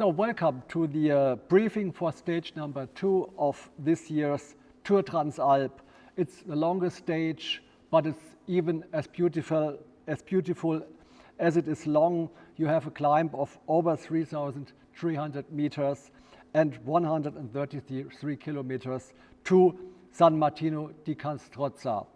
So welcome to the briefing for stage number 2 of this year's TOUR Transalp. It's the longest stage, but it's even as beautiful as it is long. You have a climb of over 3,300 meters and 133 kilometers to San Martino di Castrozza.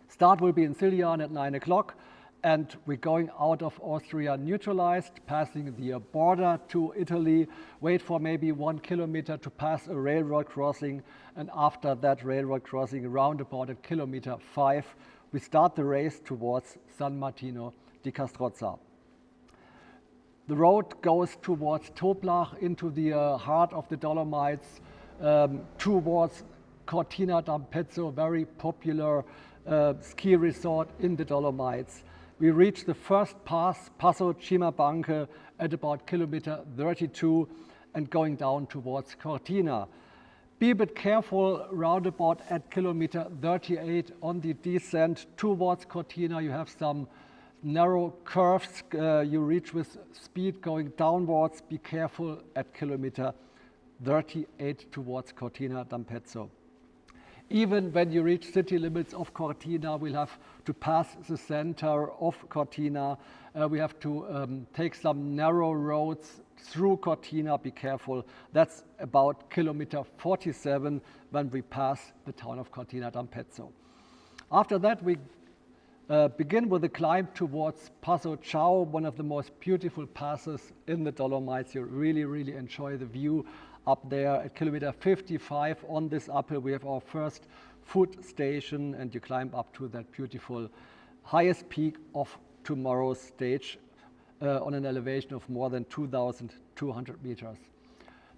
Start will be in Sillian at 9 o'clock. And we're going out of Austria neutralized, passing the border to Italy, wait for maybe 1 kilometer to pass a railroad crossing, and after that railroad crossing, around about at kilometer 5, we start the race towards San Martino di Castrozza. The road goes towards Toblach into the heart of the Dolomites, towards Cortina d'Ampezzo, very popular ski resort in the Dolomites. We reach the first pass, Passo Cimabanque, at about kilometer 32 and going down towards Cortina. Be a bit careful roundabout at kilometer 38 on the descent towards Cortina. You have some narrow curves you reach with speed going downwards. Be careful at kilometer 38 towards Cortina d'Ampezzo. Even when you reach city limits of Cortina, we'll have to pass the center of Cortina. We have to take some narrow roads through Cortina. Be careful. That's about kilometer 47 when we pass the town of Cortina d'Ampezzo. After that, we begin with a climb towards Passo Ciao, one of the most beautiful passes in the Dolomites. You really enjoy the view up there. At kilometer 55 on this uphill, we have our first food station, and you climb up to that beautiful highest peak of tomorrow's stage on an elevation of more than 2,200 meters.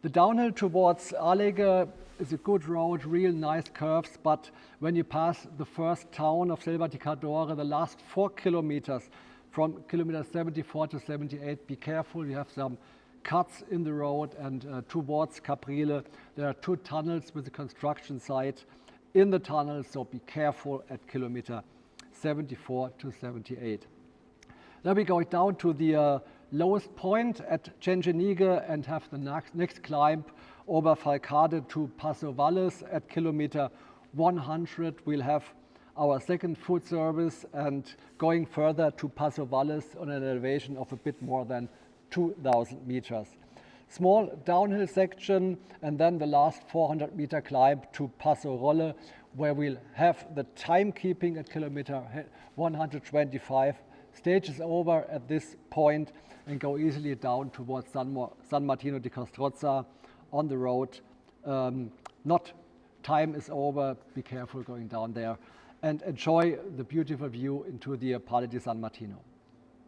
The downhill towards Alleghe is a good road, real nice curves, but when you pass the first town of Selva di Cadore, the last 4 kilometers from kilometer 74 to 78, be careful. You have some cuts in the road, and towards Caprile there are 2 tunnels with a construction site in the tunnel, so be careful at kilometer 74 to 78. Then we go down to the lowest point at Cencenighe and have the next climb over Falcade to Passo Valles. At kilometer 100 we'll have our second food service, and going further to Passo Valles on an elevation of a bit more than 2,000 meters. Small downhill section, and then the last 400 meter climb to Passo Rolle, where we'll have the timekeeping at kilometer 125. Stage is over at this point and go easily down towards San Martino di Castrozza on the road. Time is over, be careful going down there and enjoy the beautiful view into the Parle di San Martino.